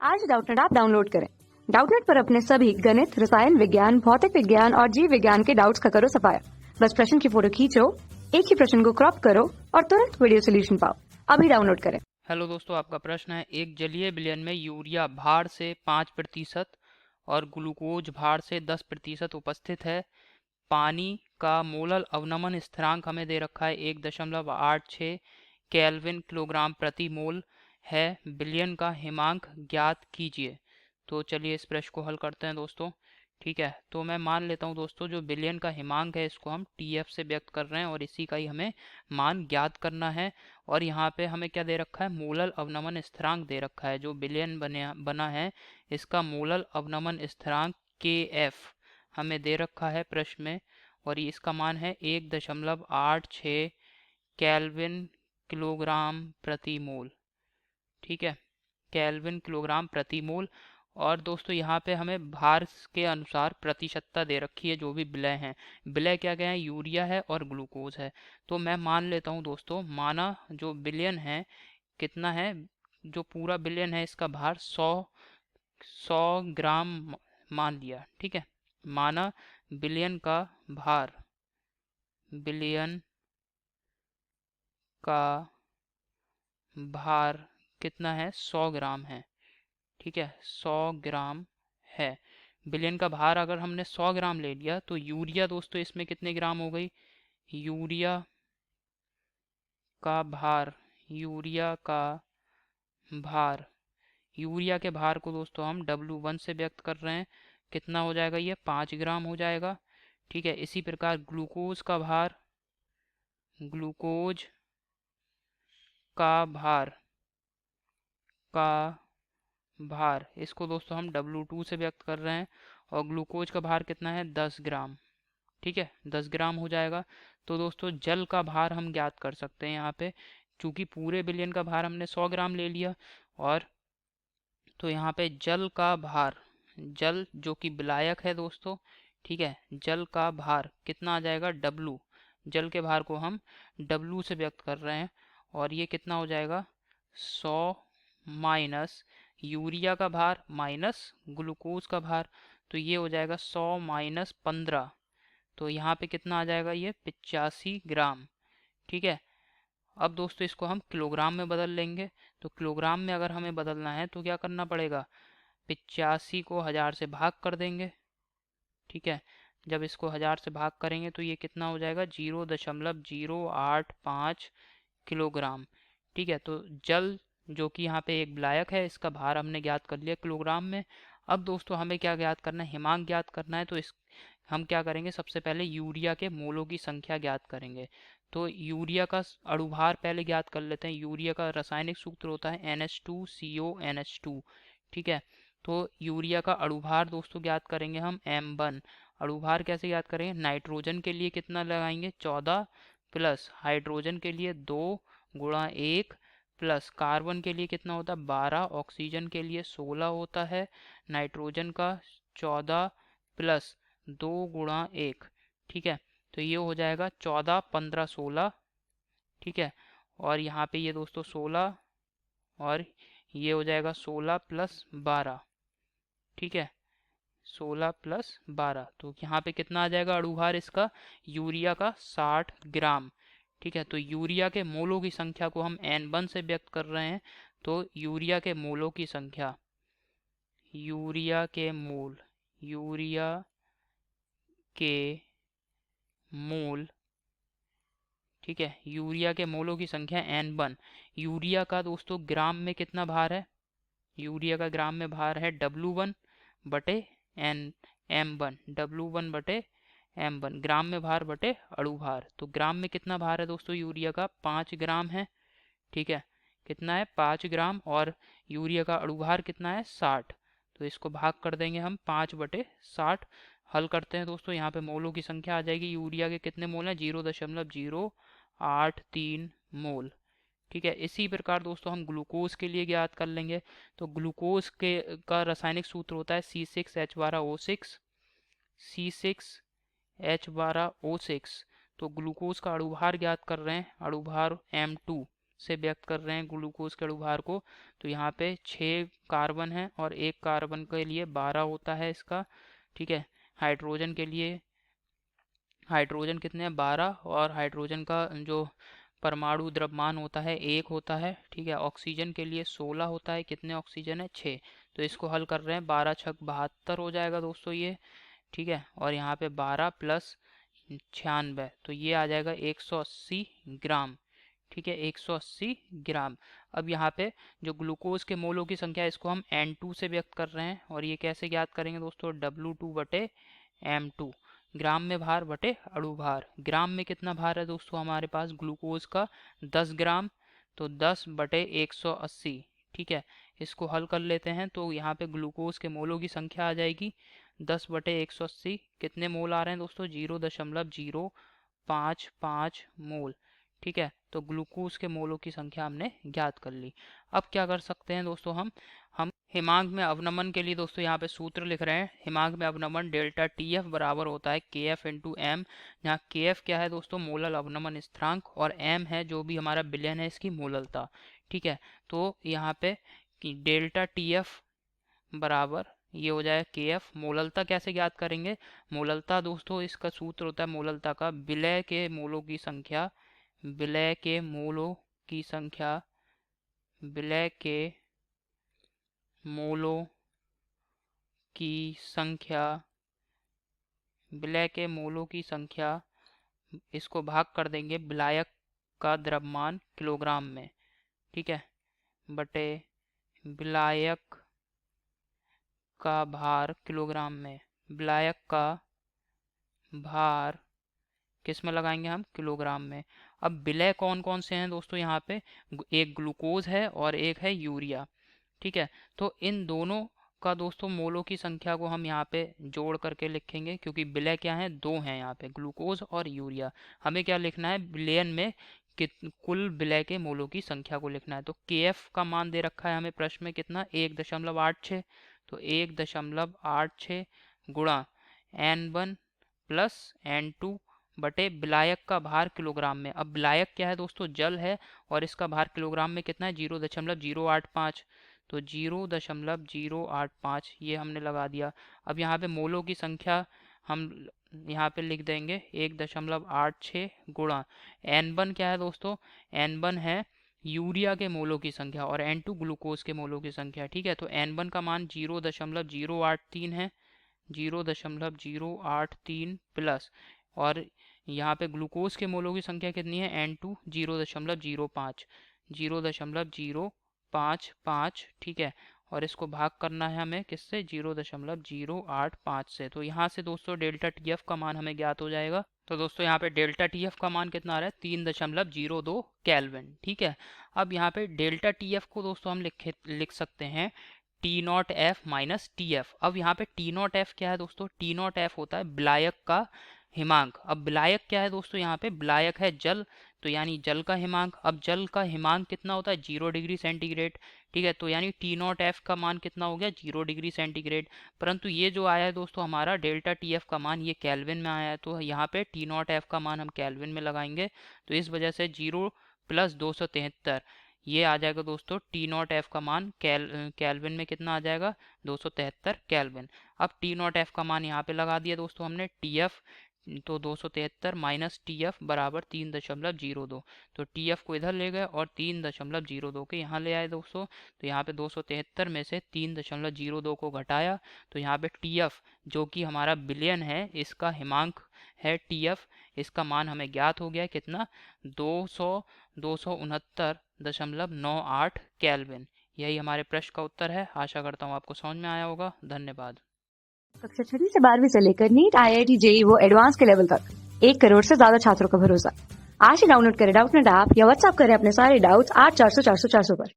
आज Doubtnut app download करें। Doubtnut पर अपने सभी गणित, रसायन विज्ञान, भौतिक विज्ञान और जीव विज्ञान के डाउट्स का करो सफाया। बस प्रश्न की फोटो खींचो, एक ही प्रश्न को क्रॉप करो और तुरंत वीडियो सोल्यूशन पाओ। अभी डाउनलोड करें। हेलो दोस्तों, आपका प्रश्न है, एक जलीय विलयन में यूरिया भार से 5% और ग्लूकोज भार से 10% उपस्थित है। पानी का मोलल अवनमन स्थिरांक हमें दे रखा है 1.86 केल्विन किलोग्राम प्रति मोल है। विलयन का हिमांक ज्ञात कीजिए। तो चलिए इस प्रश्न को हल करते हैं दोस्तों। ठीक है, तो मैं मान लेता हूँ दोस्तों, जो विलयन का हिमांक है इसको हम TF से व्यक्त कर रहे हैं और इसी का ही हमें मान ज्ञात करना है। और यहाँ पे हमें क्या दे रखा है, मोलल अवनमन स्थिरांक दे रखा है। जो विलयन बना है इसका मोलल अवनमन स्थिरांक KF हमें दे रखा है प्रश्न में, और इसका मान है 1.86 केल्विन किलोग्राम प्रति मोल। ठीक है, केल्विन किलोग्राम प्रति मोल। और दोस्तों यहाँ पे हमें भार के अनुसार प्रतिशतता दे रखी है। जो भी विलय हैं, विलय क्या क्या है, यूरिया है और ग्लूकोज है। तो मैं मान लेता हूँ दोस्तों, माना जो विलयन है कितना है, जो पूरा विलयन है इसका भार 100 ग्राम मान लिया। ठीक है, माना विलयन का भार, विलयन का भार कितना है, 100 ग्राम है। ठीक है, 100 ग्राम है। विलयन का भार अगर हमने 100 ग्राम ले लिया तो यूरिया दोस्तों इसमें कितने ग्राम हो गई, यूरिया का भार, यूरिया का भार, यूरिया के भार को दोस्तों हम W1 से व्यक्त कर रहे हैं। कितना हो जाएगा, ये 5 ग्राम हो जाएगा। ठीक है, इसी प्रकार ग्लूकोज का भार, ग्लूकोज का भार, का भार, इसको दोस्तों हम W2 से व्यक्त कर रहे हैं। और ग्लूकोज का भार कितना है, 10 ग्राम। ठीक है, 10 ग्राम हो जाएगा। तो दोस्तों जल का भार हम ज्ञात कर सकते हैं यहाँ पे, चूंकि पूरे विलयन का भार हमने 100 ग्राम ले लिया। और तो यहाँ पे जल का भार, जल जो कि विलायक है दोस्तों, ठीक है, जल का भार कितना आ जाएगा, W, जल के भार को हम W से व्यक्त कर रहे हैं। और ये कितना हो जाएगा, 100 माइनस यूरिया का भार माइनस ग्लूकोज का भार, तो ये हो जाएगा 100 माइनस 15। तो यहाँ पे कितना आ जाएगा, ये 85 ग्राम। ठीक है, अब दोस्तों इसको हम किलोग्राम में बदल लेंगे। तो किलोग्राम में अगर हमें बदलना है तो क्या करना पड़ेगा, 85 को 1000 से भाग कर देंगे। ठीक है, जब इसको 1000 से भाग करेंगे तो ये कितना हो जाएगा, 0.085 किलोग्राम। ठीक है, तो जल जो कि यहाँ पे एक विलायक है, इसका भार हमने ज्ञात कर लिया किलोग्राम में। अब दोस्तों हमें क्या ज्ञात करना है, हिमांक ज्ञात करना है। तो इस हम क्या करेंगे, सबसे पहले यूरिया के मोलों की संख्या ज्ञात करेंगे। तो यूरिया का अणुभार पहले ज्ञात कर लेते हैं। यूरिया का रासायनिक सूत्र होता है NH2CO NH2। ठीक है, तो यूरिया का अणुभार दोस्तों ज्ञात करेंगे हम M1। अणुभार कैसे ज्ञात करेंगे, नाइट्रोजन के लिए कितना लगाएंगे, 14 प्लस हाइड्रोजन के लिए 2 गुणा 1 प्लस कार्बन के लिए कितना होता है, 12, ऑक्सीजन के लिए 16 होता है। नाइट्रोजन का 14 प्लस 2 गुणा 1। ठीक है, तो ये हो जाएगा 14, 15, 16। ठीक है, और यहाँ पे ये दोस्तों 16, और ये हो जाएगा 16 प्लस 12। ठीक है, 16 प्लस 12, तो यहाँ पे कितना आ जाएगा अणुभार इसका, यूरिया का 60 ग्राम। ठीक है, तो यूरिया के मोलों की संख्या को हम N1 से व्यक्त कर रहे हैं। तो यूरिया के मोलों की संख्या, यूरिया के मोल, यूरिया के मोल, ठीक है, यूरिया के मोलों की संख्या N1। यूरिया का दोस्तों ग्राम में कितना भार है, यूरिया का ग्राम में भार है W1 बटे एन M1, W1 बटे M1, ग्राम में भार बटे अणुभार। तो ग्राम में कितना भार है दोस्तों यूरिया का, 5 ग्राम है। ठीक है, कितना है, 5 ग्राम। और यूरिया का अणुभार कितना है, 60। तो इसको भाग कर देंगे हम 5/60। हल करते हैं दोस्तों, यहाँ पे मोलों की संख्या आ जाएगी। यूरिया के कितने मोल हैं, 0.083 मोल। ठीक है, इसी प्रकार दोस्तों हम ग्लूकोज के लिए ज्ञात कर लेंगे। तो ग्लूकोज के का रासायनिक सूत्र होता है C6H12O6, C6H12O6। तो ग्लूकोज का अणुभार ज्ञात कर रहे हैं, अणुभार M2। से व्यक्त कर रहे हैं ग्लूकोज के अणुभार को, तो यहाँ पे 6 कार्बन है और एक कार्बन के लिए 12 होता है इसका, ठीक है। हाइड्रोजन के लिए हाइड्रोजन कितने हैं 12, और हाइड्रोजन का जो परमाणु द्रव्यमान होता है 1 होता है, ठीक है। ऑक्सीजन के लिए 16 होता है, कितने ऑक्सीजन है 6। तो इसको हल कर रहे हैं, 12 छक 72 हो जाएगा दोस्तों ये, ठीक है। और यहाँ पे 12 प्लस 96, तो ये आ जाएगा 180 ग्राम, ठीक है, 180 ग्राम। अब यहाँ पे जो ग्लूकोज के मोलों की संख्या है इसको हम N2 से व्यक्त कर रहे हैं, और ये कैसे ज्ञात करेंगे दोस्तों, W2 बटे M2, ग्राम में भार बटे अणु भार। ग्राम में कितना भार है दोस्तों हमारे पास ग्लूकोज का 10 ग्राम, तो 10 बटे 180, ठीक है। इसको हल कर लेते हैं तो यहाँ पे ग्लूकोज के मोलों की संख्या आ जाएगी 10 बटे 180, कितने मोल आ रहे हैं दोस्तों 0.055 मोल, ठीक है। तो ग्लूकोज के मोलों की संख्या हमने ज्ञात कर ली। अब क्या कर सकते हैं दोस्तों, हम हिमांक में अवनमन के लिए दोस्तों यहाँ पे सूत्र लिख रहे हैं। हिमांक में अवनमन डेल्टा TF बराबर होता है KF इंटू एम, जहाँ KF क्या है दोस्तों मोलल अवनमन स्थिरांक, और M है जो भी हमारा विलयन है इसकी मोललता, ठीक है। तो यहाँ पे डेल्टा TF बराबर ये हो जाए KF। मोललता कैसे ज्ञात करेंगे, मोललता दोस्तों इसका सूत्र होता है मोललता का विलय के मोलों की संख्या, विलय के मोलों की संख्या, विलय के मोलों की संख्या, विलय के मोलों की संख्या, इसको भाग कर देंगे विलायक का द्रव्यमान किलोग्राम में, ठीक है, बटे विलायक का भार किलोग्राम में। विलायक का भार किस में लगाएंगे हम, किलोग्राम में। अब विलय कौन कौन से हैं दोस्तों यहाँ पे, एक ग्लूकोज है और एक है यूरिया, ठीक है। तो इन दोनों का दोस्तों मोलों की संख्या को हम यहाँ पे जोड़ करके लिखेंगे, क्योंकि विलय क्या है, दो हैं यहाँ पे, ग्लूकोज और यूरिया। हमें क्या लिखना है, विलयन में कुल विलय के मोलों की संख्या को लिखना है। तो KF का मान दे रखा है हमें प्रश्न में कितना, 1.86, तो 1.86 गुणा N1 प्लस N2 बटे विलायक का भार किलोग्राम में। अब विलायक क्या है दोस्तों, जल है, और इसका भार किलोग्राम में कितना है 0.085, तो 0.085 ये हमने लगा दिया। अब यहाँ पे मोलों की संख्या हम यहाँ पे लिख देंगे 1.86 गुणा N1 क्या है दोस्तों, N1 है यूरिया के मोलों की संख्या और N2 ग्लूकोज के मोलों की संख्या, ठीक है। तो N1 का मान 0.083 है, 0.083 प्लस, और यहाँ पे ग्लूकोज के मोलों की संख्या कितनी है N2 0.05, 0.055, ठीक है। और इसको भाग करना है हमें किससे, 0.085 से। तो यहाँ से दोस्तों डेल्टा TF का मान हमें ज्ञात हो जाएगा। तो दोस्तों यहाँ पे डेल्टा TF का मान कितना आ रहा है, 3.02 केल्विन, ठीक है। अब यहाँ पे डेल्टा TF को दोस्तों हम लिख सकते हैं T0F माइनस TF। अब यहाँ पे T0F क्या है दोस्तों, T0F होता है विलायक का हिमांक। अब विलायक क्या है दोस्तों, यहाँ पे विलायक है जल, तो यानी जल का हिमांक। अब जल का हिमांक कितना होता है 0 डिग्री सेंटीग्रेड, ठीक है। तो यानी T0F का मान कितना हो गया 0 डिग्री सेंटीग्रेड। परंतु ये जो आया है दोस्तों हमारा डेल्टा TF का मान ये केल्विन में आया है, तो यहाँ पे T0F का मान हम केल्विन में लगाएंगे। तो इस वजह से 0 प्लस 273 ये आ जाएगा दोस्तों T0F का मान केल्विन में कितना आ जाएगा 273 केल्विन। अब T0F का मान यहाँ पे लगा दिया दोस्तों हमने, TF तो 273 माइनस TF बराबर 3.02, तो TF को इधर ले गए और 3.02 के यहाँ ले आए दोस्तों। तो यहाँ पे 273 में से 3.02 को घटाया, तो यहाँ पे TF जो कि हमारा विलयन है इसका हिमांक है TF, इसका मान हमें ज्ञात हो गया है कितना 269.98 केल्विन। यही हमारे प्रश्न का उत्तर है। आशा करता हूँ आपको समझ में आया होगा। धन्यवाद। कक्षा 6 से 12वीं से लेकर नीट, IIT, JEE वो एडवांस के लेवल तक 1 करोड़ से ज्यादा छात्रों का भरोसा। आज ही डाउनलोड करें डाउटनेट ऐप या व्हाट्सएप करें अपने सारे डाउट्स 8400 400 400 पर।